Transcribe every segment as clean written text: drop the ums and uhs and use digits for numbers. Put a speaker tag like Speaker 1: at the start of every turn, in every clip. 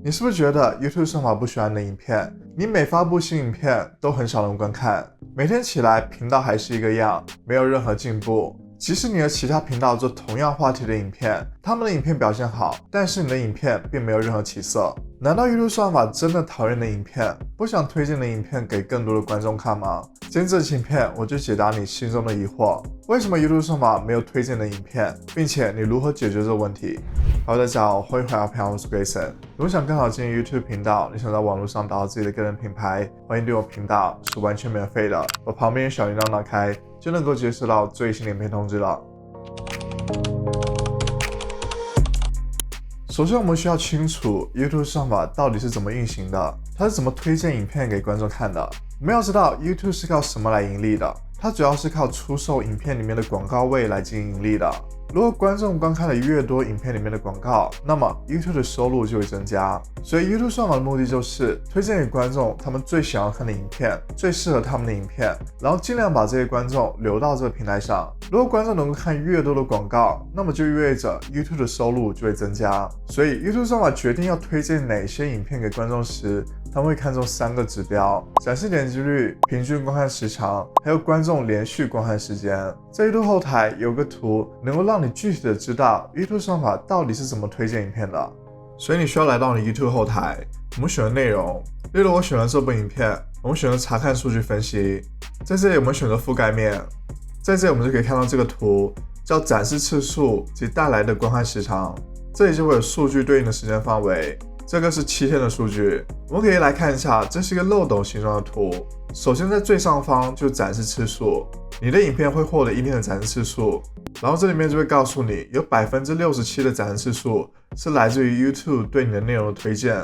Speaker 1: 你是不是觉得 YouTube 算法不喜欢你的影片？你每发布新影片都很少人观看，每天起来频道还是一个样，没有任何进步。即使你和其他频道做同样话题的影片，他们的影片表现好，但是你的影片并没有任何起色。难道 YouTube 算法真的讨厌你的影片，不想推荐你的影片给更多的观众看吗？今天这期影片我就解答你心中的疑惑，为什么 YouTube 算法没有推荐你的影片，并且你如何解决这个问题。Hello 大家好，欢迎回到频道，我是 Grayson。如果想更好经营 YouTube 频道，你想在网络上打造自己的个人品牌，欢迎订阅我频道，是完全免费的，把旁边的小铃铛打开，就能够接收到最新的影片通知了。首先我们需要清楚 YouTube 算法到底是怎么运行的，它是怎么推荐影片给观众看的。我们要知道 YouTube 是靠什么来盈利的，它主要是靠出售影片里面的广告位来进行盈利的。如果观众观看的越多影片里面的广告，那么 YouTube 的收入就会增加。所以 YouTube 算法的目的就是推荐给观众他们最想要看的影片，最适合他们的影片，然后尽量把这些观众留到这个平台上。如果观众能够看越多的广告，那么就意味着 YouTube 的收入就会增加。所以 YouTube 算法决定要推荐哪些影片给观众时，他们会看重3个指标：展示点击率、平均观看时长，还有观众连续观看时间。在 YouTube 后台有个图，能够让你具体的知道 YouTube 算法到底是怎么推荐影片的。所以你需要来到你 YouTube 后台，我们选了内容，例如我选了这部影片，我们选了查看数据分析，在这里我们选择覆盖面，在这里我们就可以看到这个图叫展示次数及带来的观看时长，这里就会有数据对应的时间范围。这个是7天的数据，我们可以来看一下，这是一个漏斗形状的图。首先在最上方就展示次数，你的影片会获得1天的展示次数，然后这里面就会告诉你有 67% 的展示次数是来自于 YouTube 对你的内容的推荐。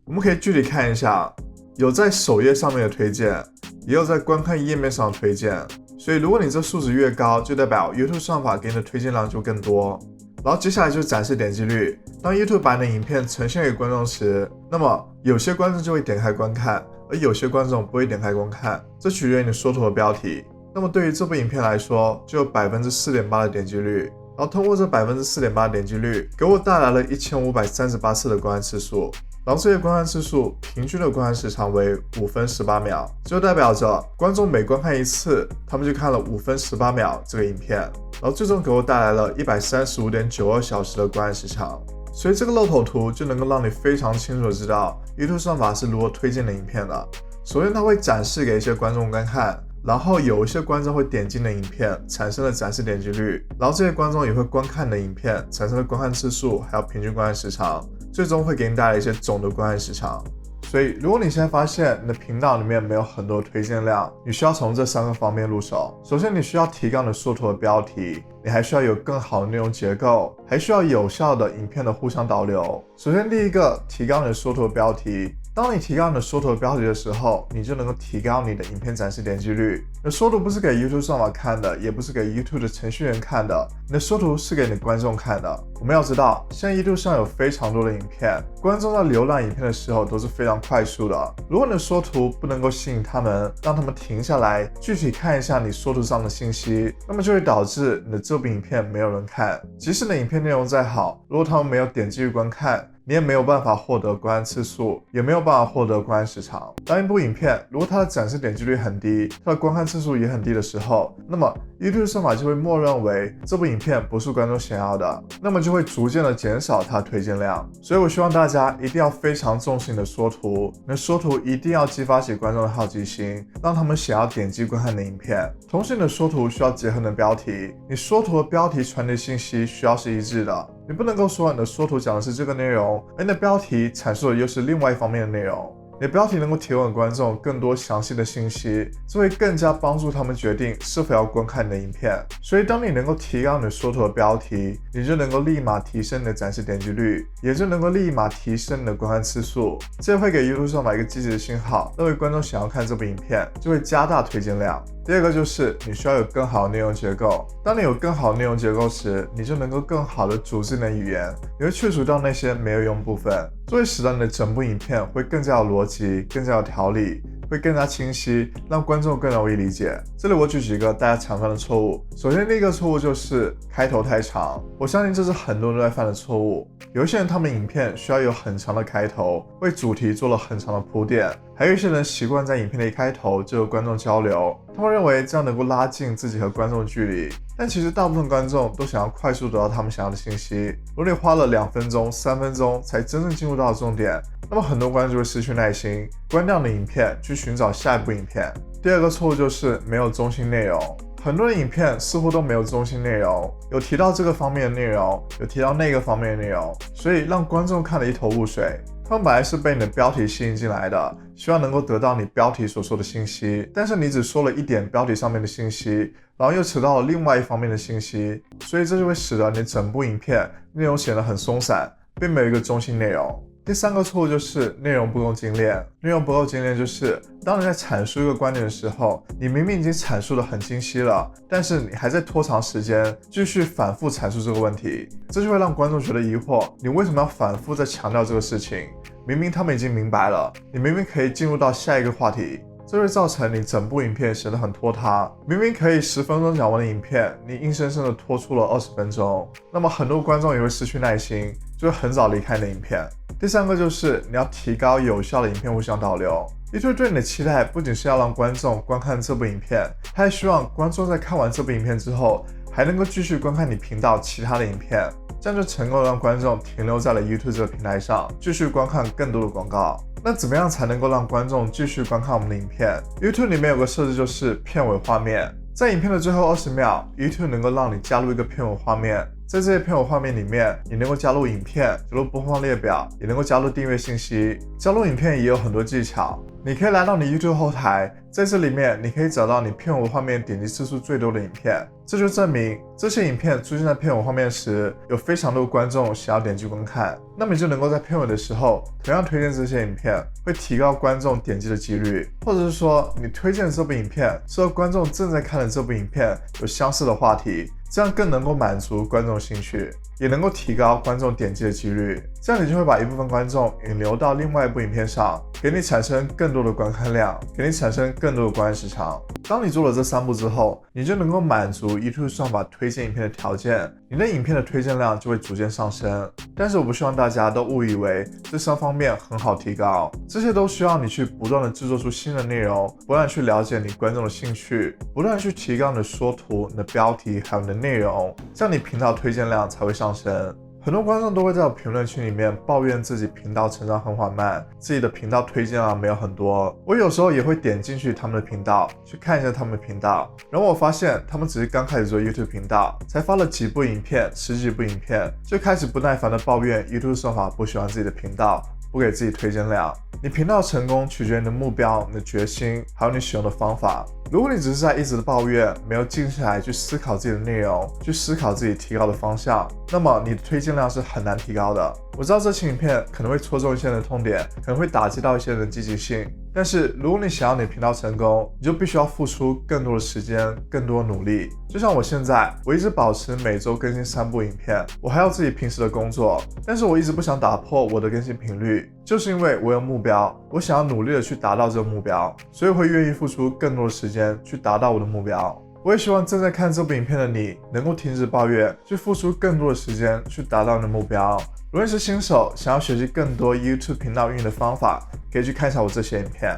Speaker 1: 我们可以具体看一下，有在首页上面的推荐，也有在观看页面上的推荐。所以如果你这数值越高，就代表 YouTube 算法给你的推荐量就更多。然后接下来就是展示点击率，当 YouTube 把你的影片呈现给观众时，那么有些观众就会点开观看，而有些观众不会点开观看，这取决于你缩图的标题。那么对于这部影片来说，就有 4.8% 的点击率，然后通过这 4.8% 的点击率，给我带来了1538次的观看次数。然后这些观看次数平均的观看时长为5分18秒，就代表着观众每观看一次，他们就看了5分18秒这个影片，然后最终给我带来了135.92小时的观看时长。所以这个漏斗图就能够让你非常清楚的知道 YouTube 算法是如何推荐的影片的。首先它会展示给一些观众观看，然后有一些观众会点进的影片产生了展示点击率，然后这些观众也会观看的影片产生了观看次数，还有平均观看时长，最终会给你带来一些总的观看时长。所以如果你现在发现你的频道里面没有很多推荐量，你需要从这3个方面入手。首先你需要提高你的缩图的标题，你还需要有更好的内容结构，还需要有效的影片的互相导流。首先第一个，提高你的缩图的标题。当你提高你的缩图的标题的时候，你就能够提高你的影片展示点击率。你的缩图不是给 YouTube 算法看的，也不是给 YouTube 的程序员看的，你的缩图是给你的观众看的。我们要知道，现在 YouTube 上有非常多的影片，观众在浏览影片的时候都是非常快速的。如果你的缩图不能够吸引他们，让他们停下来具体看一下你缩图上的信息，那么就会导致你的这部影片没有人看。即使你的影片内容再好，如果他们没有点击观看，你也没有办法获得观看次数，也没有办法获得观看时长。当一部影片如果它的展示点击率很低，它的观看次数也很低的时候，那么 YouTube 算法就会默认为这部影片不是观众想要的，那么就会逐渐的减少它的推荐量。所以我希望大家一定要非常重视你的缩图，你的缩图一定要激发起观众的好奇心，让他们想要点击观看你的影片。同时你的缩图需要结合你的标题，你缩图的标题传递信息需要是一致的。你不能够说你的缩图讲的是这个内容，而你的标题阐述的又是另外一方面的内容。你的标题能够提供给观众更多详细的信息，这会更加帮助他们决定是否要观看你的影片。所以当你能够提高你的缩图的标题，你就能够立马提升你的展示点击率，也就能够立马提升你的观看次数，这会给 YouTube 算法一个积极的信号，认为观众想要看这部影片，就会加大推荐量。第二个就是你需要有更好的内容结构。当你有更好的内容结构时，你就能够更好的组织你的语言，你会去除掉那些没有用部分，这会使得你的整部影片会更加有逻辑，更加有条理，会更加清晰，让观众更容易理解。这里我举几个大家常犯的错误。首先，第一个错误就是开头太长，我相信这是很多人都在犯的错误。有一些人他们影片需要有很长的开头，为主题做了很长的铺垫，还有一些人习惯在影片的一开头就和观众交流，他们认为这样能够拉近自己和观众的距离。但其实大部分观众都想要快速得到他们想要的信息，如果你花了2分钟、3分钟才真正进入到重点，那么很多观众就会失去耐心，关掉你的影片去寻找下一部影片。第二个错误就是没有中心内容。很多的影片似乎都没有中心内容，有提到这个方面的内容，有提到那个方面的内容，所以让观众看得一头雾水。他们本来是被你的标题吸引进来的，希望能够得到你标题所说的信息，但是你只说了一点标题上面的信息，然后又扯到了另外一方面的信息，所以这就会使得你整部影片内容显得很松散，并没有一个中心内容。第三个错误就是内容不够精炼。内容不够精炼就是当你在阐述一个观点的时候，你明明已经阐述得很清晰了，但是你还在拖长时间继续反复阐述这个问题，这就会让观众觉得疑惑，你为什么要反复在强调这个事情？明明他们已经明白了，你明明可以进入到下一个话题，这会造成你整部影片显得很拖沓。明明可以10分钟讲完的影片，你硬生生的拖出了20分钟，那么很多观众也会失去耐心，就会很早离开你的影片。第三个就是你要提高有效的影片互相导流。YouTube 对你的期待不仅是要让观众观看这部影片，他还希望观众在看完这部影片之后，还能够继续观看你频道其他的影片，这样就成功让观众停留在了 YouTube 这个平台上，继续观看更多的广告。那怎么样才能够让观众继续观看我们的影片？ YouTube 里面有个设置，就是片尾画面。在影片的最后20秒， YouTube 能够让你加入一个片尾画面。在这些片尾画面里面，你能够加入影片，加入播放列表，也能够加入订阅信息。加入影片也有很多技巧，你可以来到你 YouTube 后台，在这里面你可以找到你片尾画面点击次数最多的影片，这就证明这些影片出现在片尾画面时，有非常多观众想要点击观看，那么你就能够在片尾的时候同样推荐这些影片，会提高观众点击的几率。或者是说你推荐的这部影片是和观众正在看的这部影片有相似的话题，这样更能够满足观众兴趣，也能够提高观众点击的几率，这样你就会把一部分观众引流到另外一部影片上，给你产生更多的观看量，给你产生更多的观看时长。当你做了这3步之后，你就能够满足 YouTube 算法推荐影片的条件，你的影片的推荐量就会逐渐上升。但是我不希望大家都误以为这3方面很好提高，这些都需要你去不断的制作出新的内容，不断去了解你观众的兴趣，不断去提高你的说图、你的标题还有你的内容，这样你频道推荐量才会上升。很多观众都会在我评论区里面抱怨自己频道成长很缓慢，自己的频道推荐量没有很多。我有时候也会点进去他们的频道，去看一下他们的频道，然后我发现他们只是刚开始做 YouTube 频道，才发了几部影片、10几部影片，就开始不耐烦的抱怨 YouTube 算法不喜欢自己的频道，不给自己推荐量。你频道成功取决于你的目标、你的决心，还有你使用的方法。如果你只是在一直的抱怨，没有静下来去思考自己的内容，去思考自己提高的方向，那么你的推荐量是很难提高的。我知道这期影片可能会戳中一些人的痛点，可能会打击到一些人的积极性，但是如果你想要你的频道成功，你就必须要付出更多的时间，更多的努力。就像我现在，我一直保持每周更新3部影片，我还有自己平时的工作，但是我一直不想打破我的更新频率，就是因为我有目标，我想要努力的去达到这个目标，所以会愿意付出更多的时间去达到我的目标。我也希望正在看这部影片的你能够停止抱怨，去付出更多的时间去达到你的目标。如果你是新手，想要学习更多 YouTube 频道运营的方法，可以去看一下我这些影片。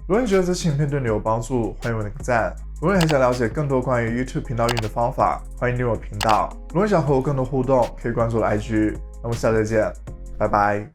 Speaker 1: 如果你觉得这期影片对你有帮助，欢迎点个赞。如果你还想了解更多关于 YouTube 频道运营的方法，欢迎订阅我频道。如果你想和我更多互动，可以关注我的 IG。那我们下次再见，拜拜。